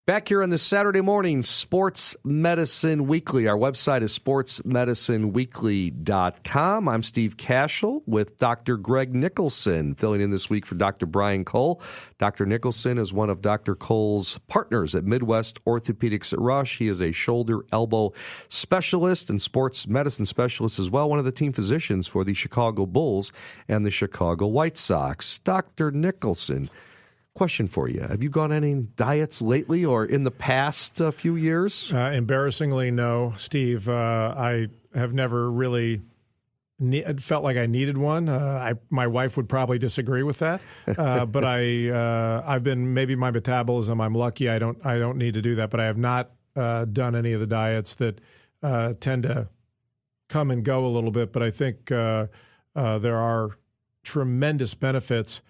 Back here on this Saturday morning, Sports Medicine Weekly. Our website is sportsmedicineweekly.com. I'm Steve Kashul with Dr. Greg Nicholson, filling in this week for Dr. Brian Cole. Dr. Nicholson is one of Dr. Cole's partners at Midwest Orthopaedics at Rush. He is a shoulder elbow specialist and sports medicine specialist as well, one of the team physicians for the Chicago Bulls and the Chicago White Sox. Dr. Nicholson, question for you. Have you gone on any diets lately or in the past few years? Embarrassingly, no, Steve. I have never really felt like I needed one. My wife would probably disagree with that, but I've been, maybe my metabolism, I'm lucky I don't need to do that, but I have not done any of the diets that tend to come and go a little bit. But I think there are tremendous benefits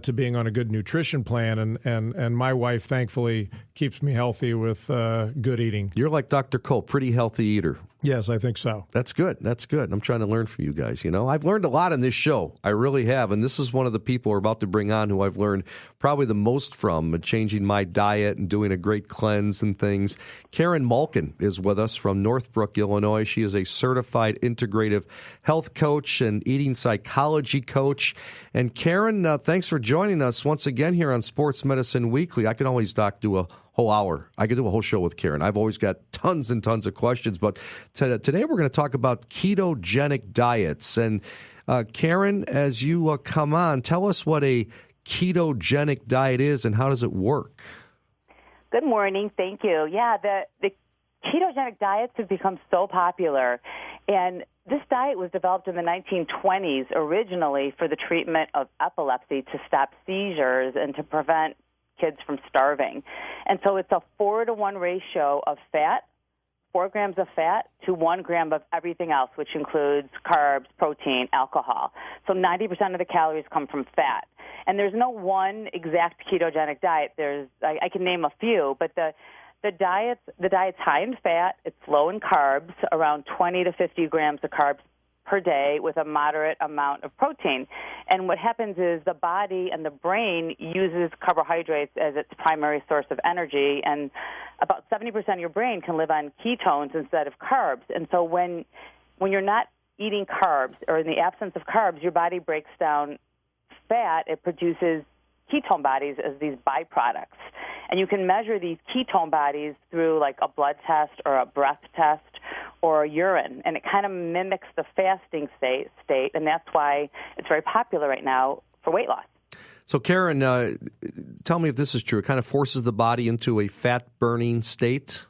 to being on a good nutrition plan, and my wife, thankfully, keeps me healthy with good eating. You're like Dr. Cole, pretty healthy eater. Yes, I think so. That's good. That's good. I'm trying to learn from you guys. You know, I've learned a lot in this show. I really have. And this is one of the people we're about to bring on who I've learned probably the most from, changing my diet and doing a great cleanse and things. Karen Malken is with us from Northbrook, Illinois. She is a certified integrative health coach and eating psychology coach. And Karen, thanks for joining us once again here on Sports Medicine Weekly. I can always, Doc, do a whole hour. I could do a whole show with Karen. I've always got tons and tons of questions, but today we're going to talk about ketogenic diets. And Karen, as you come on, tell us what a ketogenic diet is and how does it work? Good morning. Thank you. Yeah, the ketogenic diets have become so popular, and this diet was developed in the 1920s originally for the treatment of epilepsy, to stop seizures and to prevent kids from starving. And so it's a 4-to-1 ratio of fat, 4 grams of fat to 1 gram of everything else, which includes carbs, protein, alcohol. So 90% of the calories come from fat. And there's no one exact ketogenic diet. I can name a few, but the diet's high in fat, it's low in carbs, around 20 to 50 grams of carbs per day with a moderate amount of protein. And what happens is the body and the brain uses carbohydrates as its primary source of energy, and about 70% of your brain can live on ketones instead of carbs. And so when you're not eating carbs, or in the absence of carbs, your body breaks down fat. It produces ketone bodies as these byproducts. And you can measure these ketone bodies through like a blood test or a breath test or urine, and it kind of mimics the fasting state, and that's why it's very popular right now for weight loss. So, Karen, tell me if this is true. It kind of forces the body into a fat-burning state?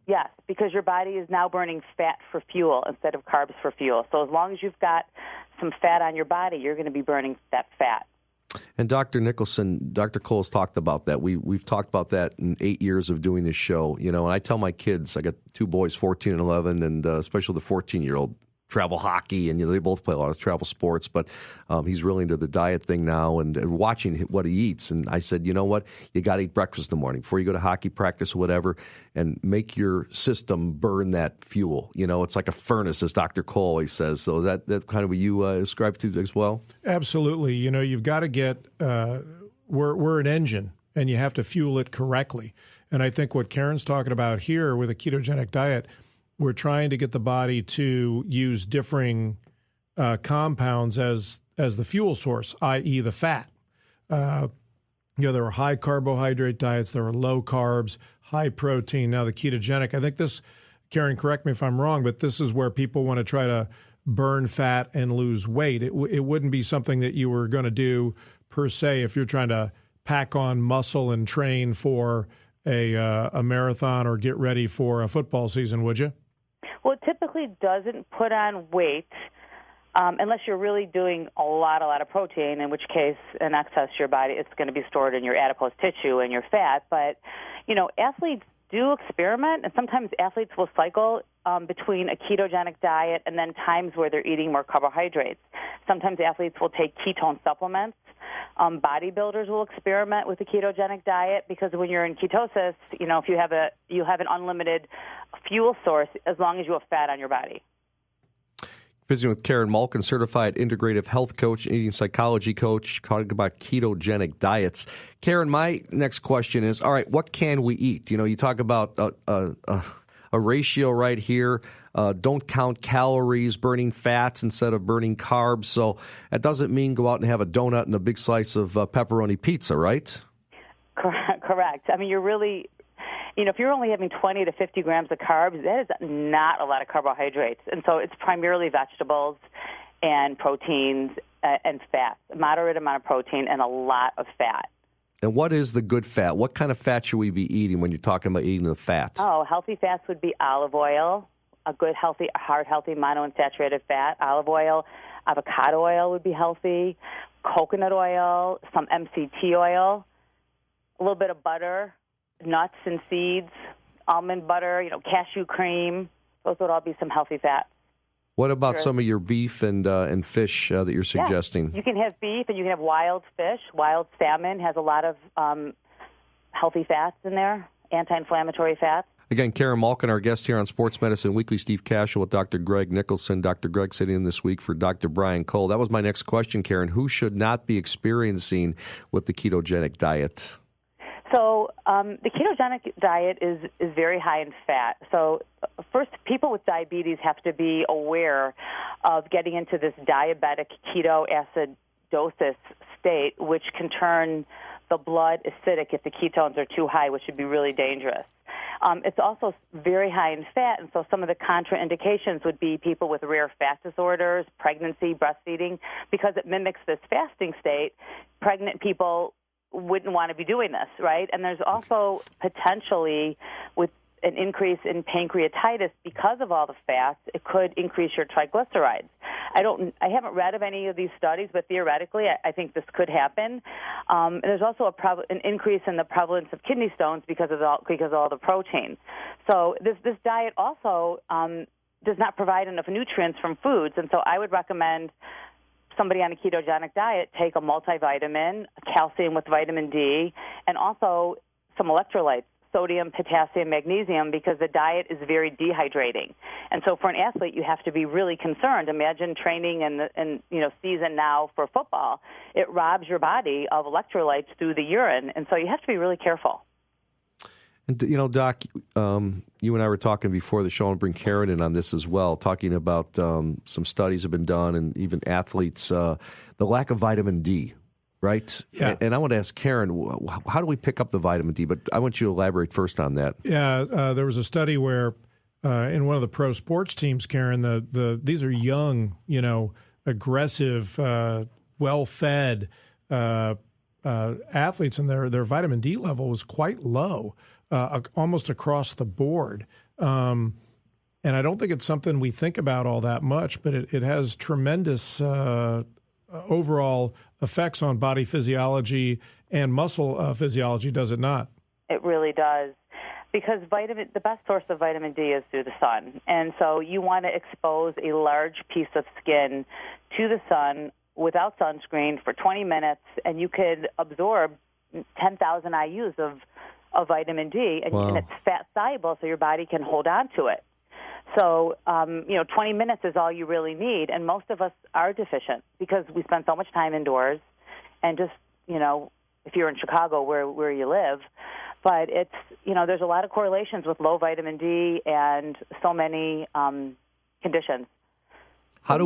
Yes, because your body is now burning fat for fuel instead of carbs for fuel. So as long as you've got some fat on your body, you're going to be burning that fat. And Dr. Nicholson, Dr. Cole's talked about that. We've talked about that in 8 years of doing this show. You know, and I tell my kids, I got 2 boys, 14 and 11, and especially the 14-year-old, travel hockey, and they both play a lot of travel sports, but he's really into the diet thing now and watching what he eats. And I said, you know what? You got to eat breakfast in the morning before you go to hockey practice or whatever, and make your system burn that fuel. You know, it's like a furnace, as Dr. Cole always says. So that kind of what you ascribe to as well? Absolutely. You know, you've got to get we're an engine, and you have to fuel it correctly. And I think what Karen's talking about here with a ketogenic diet, we're trying to get the body to use differing compounds as the fuel source, i.e. the fat. There are high carbohydrate diets, there are low carbs, high protein. Now the ketogenic, I think this, Karen, correct me if I'm wrong, but this is where people want to try to burn fat and lose weight. It wouldn't be something that you were going to do per se if you're trying to pack on muscle and train for a marathon or get ready for a football season, would you? Well, it typically doesn't put on weight unless you're really doing a lot of protein, in which case, in excess, your body, it's going to be stored in your adipose tissue and your fat. But, you know, athletes do experiment, and sometimes athletes will cycle between a ketogenic diet and then times where they're eating more carbohydrates. Sometimes athletes will take ketone supplements. Bodybuilders will experiment with a ketogenic diet because when you're in ketosis, you know, if you have an unlimited fuel source as long as you have fat on your body. Visiting with Karen Malken, certified integrative health coach, eating psychology coach, talking about ketogenic diets. Karen, my next question is, all right, what can we eat? You talk about a ratio right here. Don't count calories, burning fats instead of burning carbs. So that doesn't mean go out and have a donut and a big slice of pepperoni pizza, right? Correct. I mean, you're really... if you're only having 20 to 50 grams of carbs, that is not a lot of carbohydrates. And so it's primarily vegetables and proteins and fats, a moderate amount of protein and a lot of fat. And what is the good fat? What kind of fat should we be eating when you're talking about eating the fat? Oh, healthy fats would be olive oil, a good healthy monounsaturated fat. Olive oil, avocado oil would be healthy, coconut oil, some MCT oil, a little bit of butter, nuts and seeds, almond butter, cashew cream. Those would all be some healthy fats. What about some of your beef and fish that you're suggesting? Yeah. You can have beef and you can have wild fish. Wild salmon has a lot of healthy fats in there, anti-inflammatory fats. Again, Karen Malken, our guest here on Sports Medicine Weekly, Steve Kashul with Dr. Greg Nicholson. Dr. Greg sitting in this week for Dr. Brian Cole. That was my next question, Karen. Who should not be experiencing with the ketogenic diet? So the ketogenic diet is very high in fat. So first, people with diabetes have to be aware of getting into this diabetic ketoacidosis state, which can turn the blood acidic if the ketones are too high, which would be really dangerous. It's also very high in fat, and so some of the contraindications would be people with rare fat disorders, pregnancy, breastfeeding, because it mimics this fasting state. Pregnant people wouldn't want to be doing this, right? And there's also potentially, with an increase in pancreatitis because of all the fats, it could increase your triglycerides. I haven't read of any of these studies, but theoretically, I think this could happen. And there's also an increase in the prevalence of kidney stones because of all the protein. So this diet also does not provide enough nutrients from foods, and so I would recommend somebody on a ketogenic diet take a multivitamin, calcium with vitamin D, and also some electrolytes, sodium, potassium, magnesium, because the diet is very dehydrating. And so for an athlete, you have to be really concerned. Imagine training in season now for football. It robs your body of electrolytes through the urine, and so you have to be really careful. And, Doc, you and I were talking before the show, and bring Karen in on this as well, talking about some studies have been done, and even athletes, the lack of vitamin D, right? Yeah. And I want to ask Karen, how do we pick up the vitamin D? But I want you to elaborate first on that. Yeah, there was a study where in one of the pro sports teams, Karen, these are young, aggressive, well-fed athletes, and their vitamin D level was quite low. Almost across the board. And I don't think it's something we think about all that much, but it has tremendous overall effects on body physiology and muscle physiology, does it not? It really does. Because the best source of vitamin D is through the sun. And so you want to expose a large piece of skin to the sun without sunscreen for 20 minutes, and you could absorb 10,000 IUs of vitamin D, and, wow. and it's fat soluble, so your body can hold on to it. So, 20 minutes is all you really need, and most of us are deficient because we spend so much time indoors, and just, if you're in Chicago where you live, but it's, there's a lot of correlations with low vitamin D and so many conditions. What do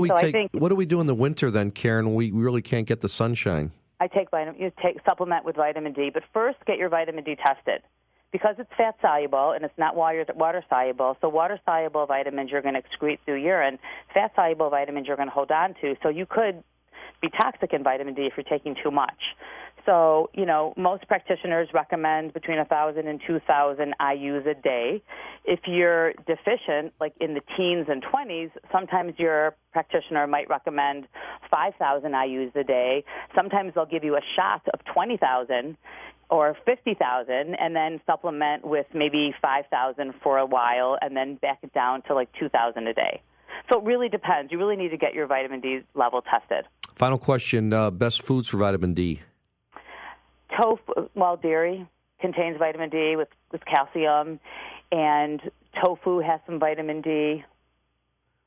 we do in the winter then, Karen, when we really can't get the sunshine? I take supplement with vitamin D, but first get your vitamin D tested because it's fat soluble and it's not water soluble. So water soluble vitamins you're going to excrete through urine. Fat soluble vitamins you're going to hold on to. So you could be toxic in vitamin D if you're taking too much. So, most practitioners recommend between 1,000 and 2,000 IUs a day. If you're deficient, like in the teens and 20s, sometimes your practitioner might recommend 5,000 IUs a day. Sometimes they'll give you a shot of 20,000 or 50,000 and then supplement with maybe 5,000 for a while and then back it down to like 2,000 a day. So it really depends. You really need to get your vitamin D level tested. Final question, best foods for vitamin D? Tofu, dairy contains vitamin D with calcium, and tofu has some vitamin D.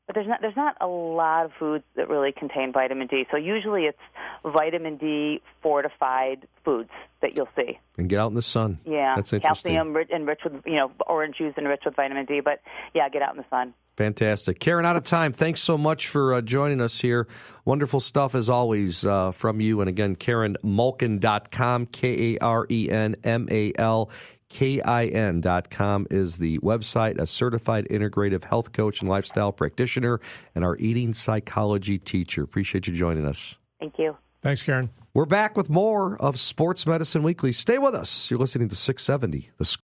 but there's not a lot of foods that really contain vitamin D. So usually it's vitamin D fortified foods that you'll see. And get out in the sun. Yeah, that's interesting. Calcium enriched with orange juice enriched with vitamin D. But yeah, get out in the sun. Fantastic. Karen, out of time. Thanks so much for joining us here. Wonderful stuff, as always, from you. And again, KarenMalken.com, KarenMalkin.com is the website, a certified integrative health coach and lifestyle practitioner, and our eating psychology teacher. Appreciate you joining us. Thank you. Thanks, Karen. We're back with more of Sports Medicine Weekly. Stay with us. You're listening to 670, The Score.